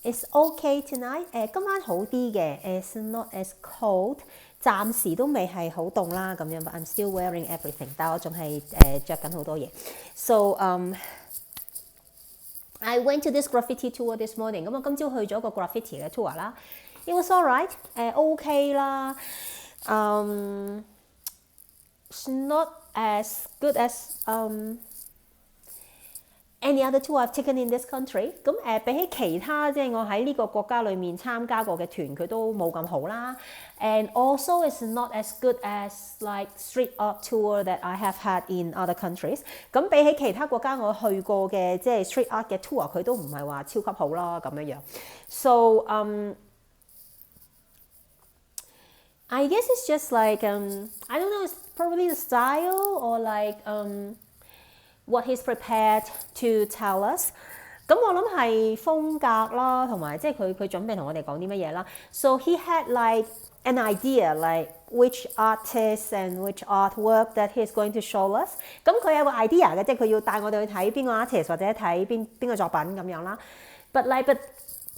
It's okay tonight. 今晚好啲嘅 ，It's not as cold. 暫時都未係好凍啦咁樣，but I'm still wearing everything. 但我仲係着緊好多嘢。So I went to this graffiti tour this morning. 咁我今朝去咗個 graffiti 嘅 tour 啦。It was alright. OK 啦。It's not as good as any other tour I've taken in this country. 咁比起其他即係我喺呢個國家裏面參加過嘅團，佢都冇咁好啦。And also it's not as good as like street art tour that I have had in other countries. 咁比起其他國家我去過嘅即係 street art 嘅 tour，佢都唔係話超級好啦咁樣樣。So I guess it's just like I don't know. It's probably the style or like what he's prepared to tell us. 咁我諗係風格啦，同埋即係佢準備同我哋講啲乜嘢啦。So he had like an idea like which artists and which artwork that he's going to show us. 咁佢有個 idea 嘅，即係佢要帶我哋去睇邊個 artist 或者睇邊個作品咁樣啦。But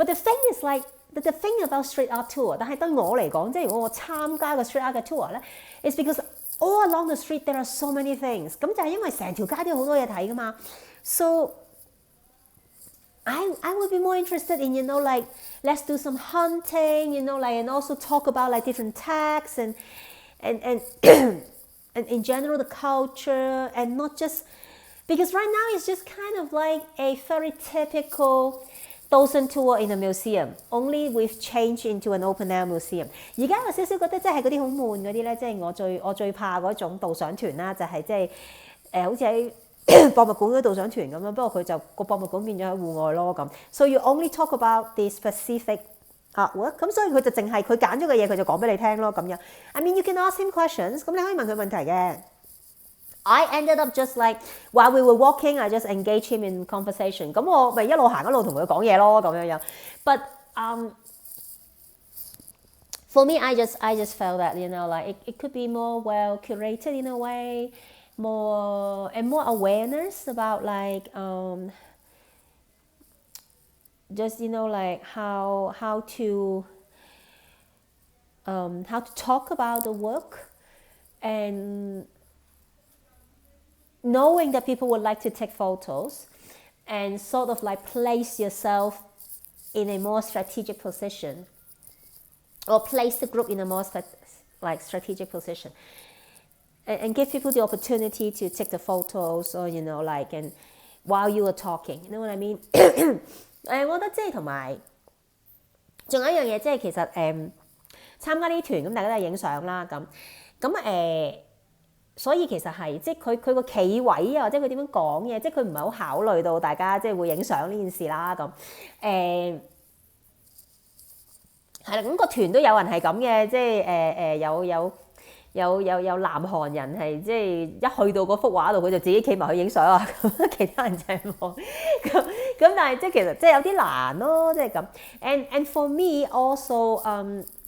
the thing is like the thing about street art tour， 但係對我嚟講，即係如果我參加個 street art 嘅 tour 咧 ，is because all along the street there are so many things。咁就係因為成條街都有好多嘢睇噶嘛。So I would be more interested in like let's do some hunting, like and also talk about like different tags and in general the culture and not just because right now it's just kind of like a very typical Dozen tour in a museum, only we've changed into an open air museum. 而家有少少覺得即係嗰啲好悶嗰啲咧，即係我最怕嗰種導賞團啦，就係即係好似喺博物館嗰啲導賞團咁樣，不過佢就個博物館變咗喺戶外咯咁。So you only talk about the specific artwork， 咁所以佢就淨係佢揀咗嘅嘢，佢就講俾你聽咯咁樣。I mean you can ask him questions， 咁你可以問佢問題嘅。I ended up just like while we were walking, I just engaged him in conversation. 咁我咪一路行一路同佢講嘢咯，咁樣樣。But for me, I just felt that like it could be more well curated in a way, more awareness about like just like how to talk about the work and knowing that people would like to take photos and sort of like place yourself in a more strategic position or place the group in a more strategic position and give people the opportunity to take the photos or like and while you were talking, you know what I mean? 我覺得即係同埋仲有一樣嘢，即係其實參加呢啲團咁大家都係影相啦咁所以其實係即係佢個企位啊，或者佢點樣講嘢，即係佢唔係好考慮到大家即係會影相呢件事啦咁。係啦，咁個團都有人係咁嘅，即係有南韓人係即係一去到嗰幅畫度，佢就自己企埋去影相啊，其他人就係望咁，但係即係其實即係有啲難咯，即係咁。And for me also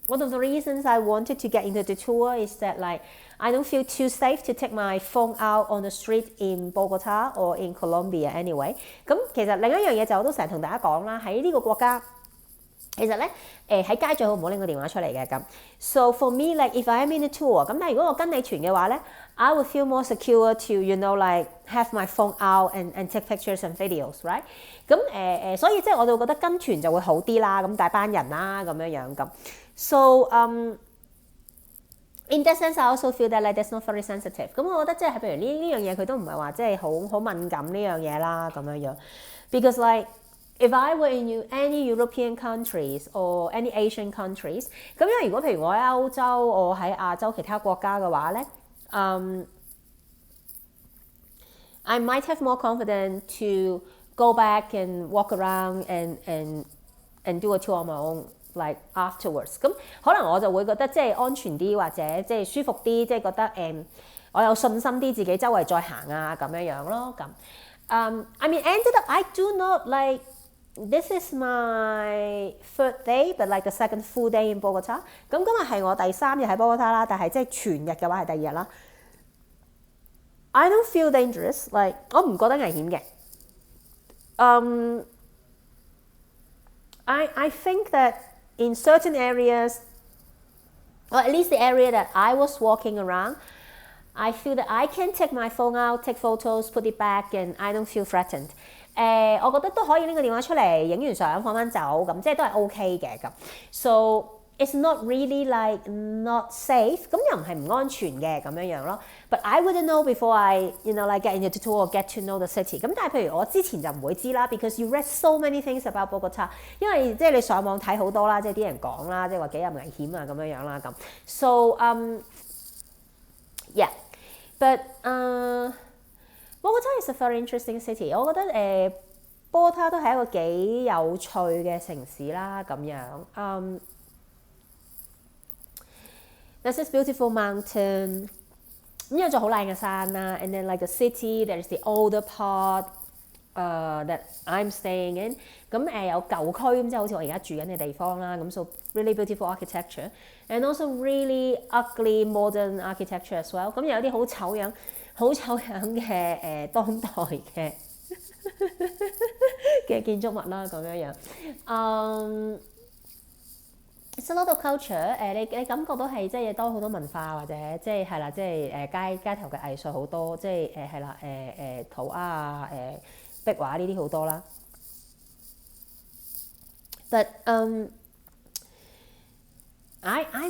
one of the reasons I wanted to get into the tour is that like I don't feel too safe to take my phone out on the street in Bogota or in Colombia anyway. 咁其實另一樣嘢就我都成日同大家講啦，喺呢個國家其實咧喺街最好唔好拎個電話出嚟嘅咁。So for me like if I am in a tour 咁，但係如果我跟你團嘅話咧 I would feel more secure to like have my phone out and take pictures and videos, right? 咁所以即係我就覺得跟團就會好啲啦，咁大班人啦咁樣樣咁。So in that sense, I also feel that like that's not very sensitive. 咁我覺得即係譬如呢樣嘢佢都唔係話即係好敏感呢樣嘢啦咁樣樣。Because like if I were in any European countries or any Asian countries， 咁因為如果譬如我喺歐洲，我喺亞洲其他國家嘅話咧，I might have more confidence to go back and walk around and do a tour on my own。Like afterwards， 咁可能我就會覺得即係安全啲，或者即係舒服啲，即係覺得我有信心啲，自己周圍再行啊咁樣樣咯咁。I mean ended up I do not like this is my third day, but like the second full day in Bogota。咁今日係我第3日喺波哥他啦，但係即係全日嘅話係第2日啦。I don't feel dangerous，like 我唔覺得危險嘅。I think that in certain areas, or at least the area that I was walking around, I feel that I can take my phone out, take photos, put it back, and I don't feel threatened. 我覺得都可以拎個電話出嚟，影完相放翻走，咁即係都係 OK 嘅咁。So it's not really like not safe， 咁又唔係唔安全嘅咁樣樣咯。But I wouldn't know before I like get into the tour or get to know the city。咁但係譬如我之前就唔會知啦 ，because you read so many things about Bogota， 因為即係你上網睇好多啦，即係啲人講啦，即係話幾有危險啊咁樣樣啦咁。So yeah，but Bogota is a very interesting city。我覺得波塔都係一個幾有趣嘅城市啦咁樣。There's this beautiful mountain， 咁有座好靚嘅山啦。And then like the city, there is the older part that I'm staying in。咁有舊區，咁即係好似我而家住緊嘅地方啦。咁 so really beautiful architecture and also really ugly modern architecture as well。咁有啲好醜樣嘅當代嘅建築物啦咁樣樣。It's a lot of culture， 你感覺到係即係多好多文化或者即係係啦，即係街頭嘅藝術好多，即係係啦塗鴉啊壁畫呢啲好多啦。But I'm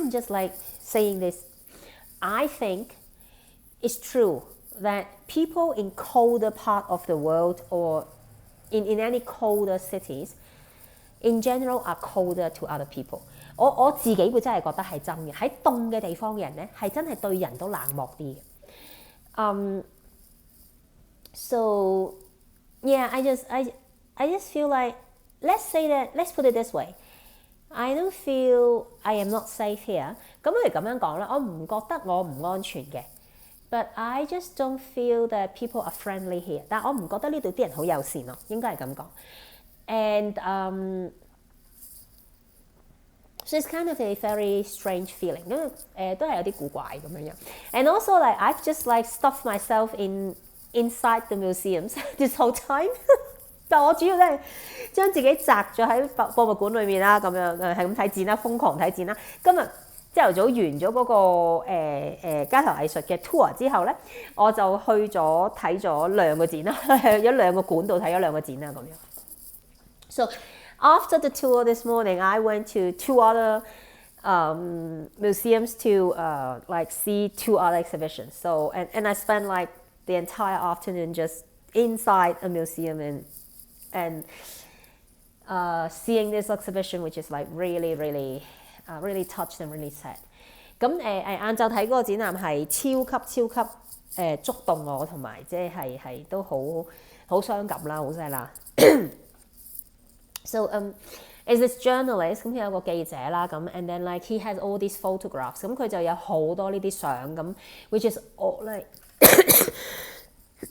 just like saying this. I think it's true that people in colder part of the world or in any colder cities in general are colder to other people。我自己會真係覺得係真嘅，喺凍嘅地方嘅人咧係真係對人都冷漠啲嘅。So yeah, I just feel like let's put it this way. I don't feel I am not safe here。咁不如咁樣講啦，我唔覺得我唔安全嘅。But I just don't feel that people are friendly here。但我唔覺得呢度啲人好友善咯，應該係咁講。And so it's kind of a very strange feeling， 因為都係有啲古怪咁樣樣。And also like I've just like stuffed myself inside the museums this whole time 但我主要都係將自己擲咗喺博物館裏面啦，咁樣係咁睇展啦，瘋狂睇展啦。今日朝頭早完咗嗰個街頭藝術嘅 tour 之後咧，我就去咗睇咗2個展啦，喺2個館度睇咗2個展啦咁樣。So after the tour this morning, I went to 2 other museums to like see 2 other exhibitions. So and I spent like the entire afternoon just inside a museum and seeing this exhibition, which is like really touched and really sad. 咁晏晝睇嗰個展覽係超級觸動我，同埋即係都好傷感啦，好犀啦。So is this journalist 咁佢有個記者啦，咁 and then like he has all these photographs， 咁佢就有好多呢啲相咁 ，which is all like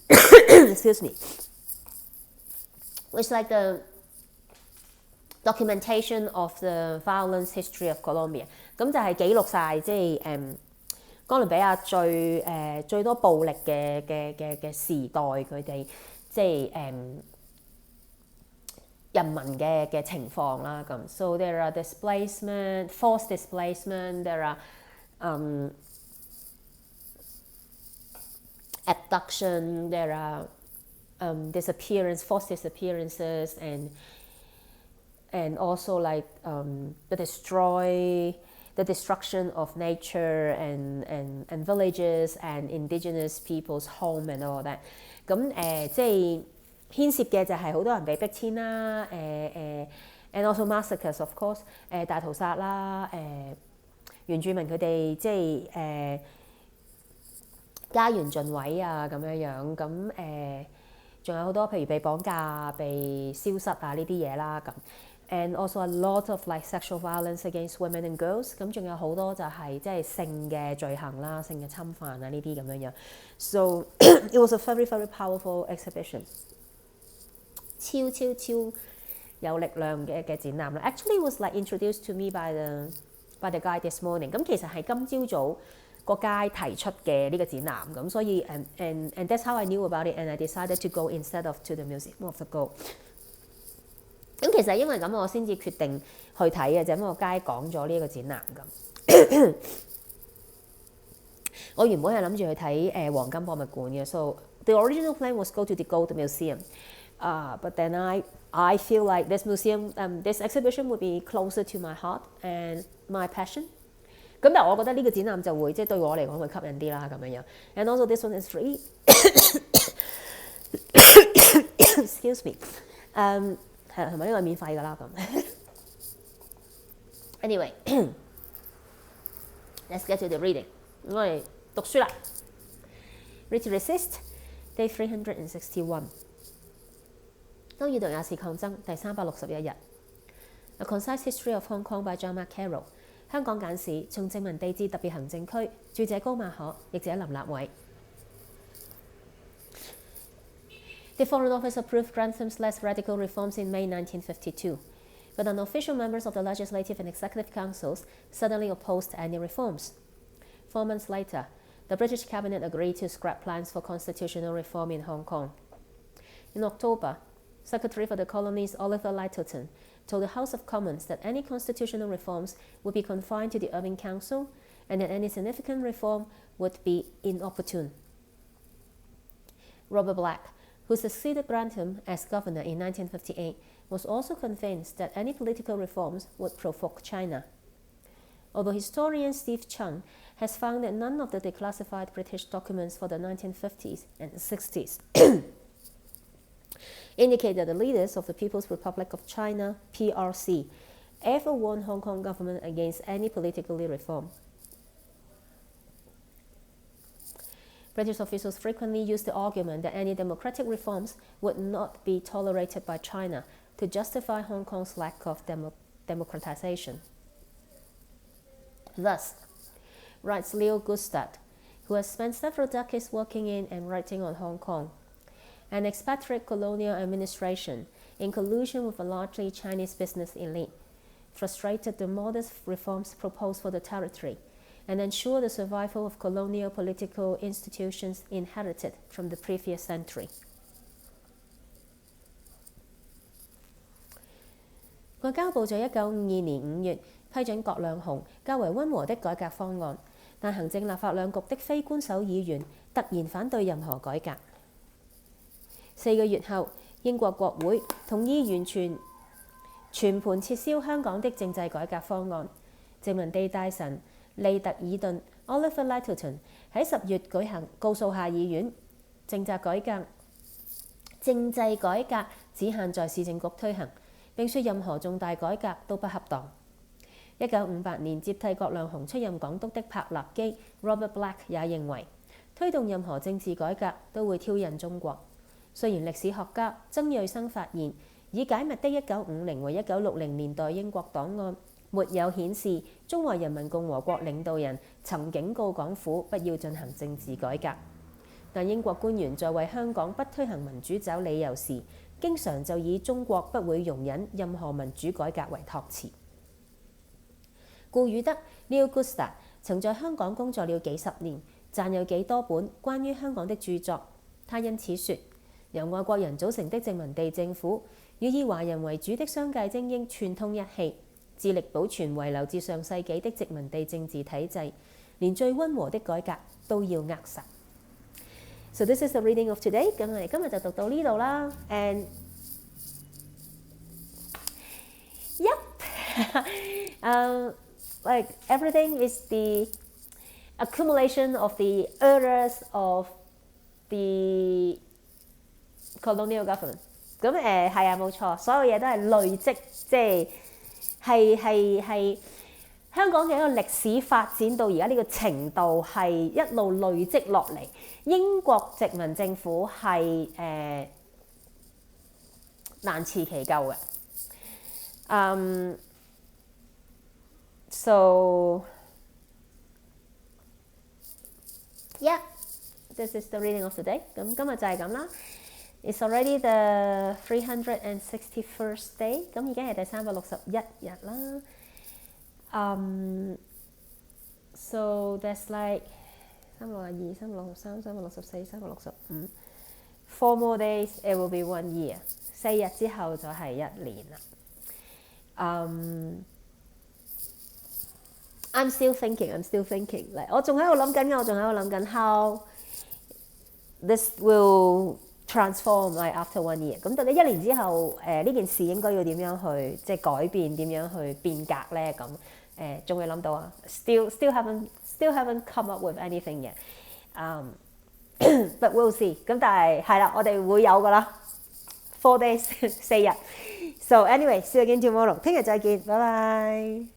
excuse me， which like the documentation of the violence history of Colombia， 咁就係記錄晒即係哥倫比亞最多暴力嘅時代佢哋即係人民嘅情況啦咁。So there are displacement, forced displacement, there are abduction, there are forced disappearances, and also like the destruction of nature and villages and indigenous people's home and all that。咁即係牽涉嘅就係好多人被逼遷啦，and also massacres of course， 大屠殺啦，原住民佢哋即係家園盡毀啊咁樣，咁仲有好多譬如被綁架、被消失啊呢啲嘢啦咁。And also a lot of like sexual violence against women and girls， 咁仲有好多就係即係性嘅罪行啦、性嘅侵犯啊呢啲咁樣。So it was a very powerful exhibition， 超有力量嘅展覽啦。Actually it was like introduced to me by the guy this morning。咁其實係今朝早個街提出嘅呢個展覽，咁所以 and that's how I knew about it and I decided to go instead of to the Museum of the Gold。咁其實因為咁，我先至決定去睇嘅，就因為我街講咗呢一個展覽咁。我原本係諗住去睇黃金博物館嘅 ，so the original plan was go to the Gold Museum， but then I feel like this museum, this exhibition would be closer to my heart and my passion。咁但係我覺得呢個展覽就會即係對我嚟講會吸引啲啦咁樣樣。And also this one is free 。Excuse me。係啦，同埋呢個係免費㗎啦咁。Anyway，let's get to the reading。我哋讀書啦。Read to Resist Day 361。當閱讀也是抗爭第361日。A Concise History of Hong Kong by John Carroll。香港簡史從殖民地至特別行政區，著者高馬可，譯者林立偉。The Foreign Office approved Grantham's less radical reforms in May 1952, but unofficial members of the Legislative and Executive Councils suddenly opposed any reforms. 4 months later, the British cabinet agreed to scrap plans for constitutional reform in Hong Kong. In October, Secretary for the Colonies Oliver Lyttelton told the House of Commons that any constitutional reforms would be confined to the Urban Council and that any significant reform would be inopportune. Robert Black, who succeeded Grantham as governor in 1958, was also convinced that any political reforms would provoke China. Although historian Steve Chung has found that none of the declassified British documents for the 1950s and 60s indicate that the leaders of the People's Republic of China, PRC, ever warned Hong Kong government against any political reform. British officials frequently used the argument that any democratic reforms would not be tolerated by China to justify Hong Kong's lack of democratization. Thus, writes Leo Gustad, who has spent several decades working in and writing on Hong Kong, an expatriate colonial administration, in collusion with a largely Chinese business elite, frustrated the modest reforms proposed for the territory and ensured the survival of colonial political institutions inherited from the previous century. 外交部在1952年5月批准葛量洪較為溫和的改革方案，但行政立法兩局的非官守議員突然反對任何改革。4個月後，英國國會同意全盤撤銷香港的政制改革方案。殖民地大臣利特爾頓 Oliver Lyttelton 喺10月告訴下議院，政制改革只限在市政局推行，並說任何重大改革都不恰當。1958年接替葛量洪出任港督的柏立基 Robert Black 也認為，推動任何政治改革都會挑釁中國。雖然歷史學家曾瑞生發現，已解密的1950為1960年代英國檔案沒有顯示中華人民共和國領導人曾警告港府不要進行政治改革，但英國官員在為香港不推行民主找理由時，經常就以中國不會容忍任何民主改革為託詞。顧汝德 Leo Gustad 曾在香港工作了幾十年，撰有幾多本關於香港的著作。他因此說，由外國人組成的殖民地政府與以華人為主的商界精英串通一氣，致力保存遺留至上世紀的殖民地政治體制，連最溫和的改革都要扼殺。So this is the reading of today。咁我哋今日就讀到呢度啦。And like everything is the accumulation of the errors of the colonial government。咁係啊，冇錯，所有嘢都係累積，即係香港嘅一個歷史發展到而家呢個程度，係一路累積落嚟。英國殖民政府係難辭其咎嘅。So yeah, this is the reading of the day。咁今日就係咁啦。It's already the 361st day， 咁已經係第361日啦。So that's like 362、363、364、365 4 more days, it will be 1 year. 4日之後就係1年啦。I'm still thinking。我仲喺度諗緊 how this will transform after 1 year。咁到底1年之後，呢件事應該要點樣去即係改變，點樣去變革咧？咁仲未諗到啊，still haven't come up with anything yet。But we'll see。咁但係係啦，我哋會有噶啦，4 days 4 日。So anyway，see you again tomorrow。聽日再見，拜拜。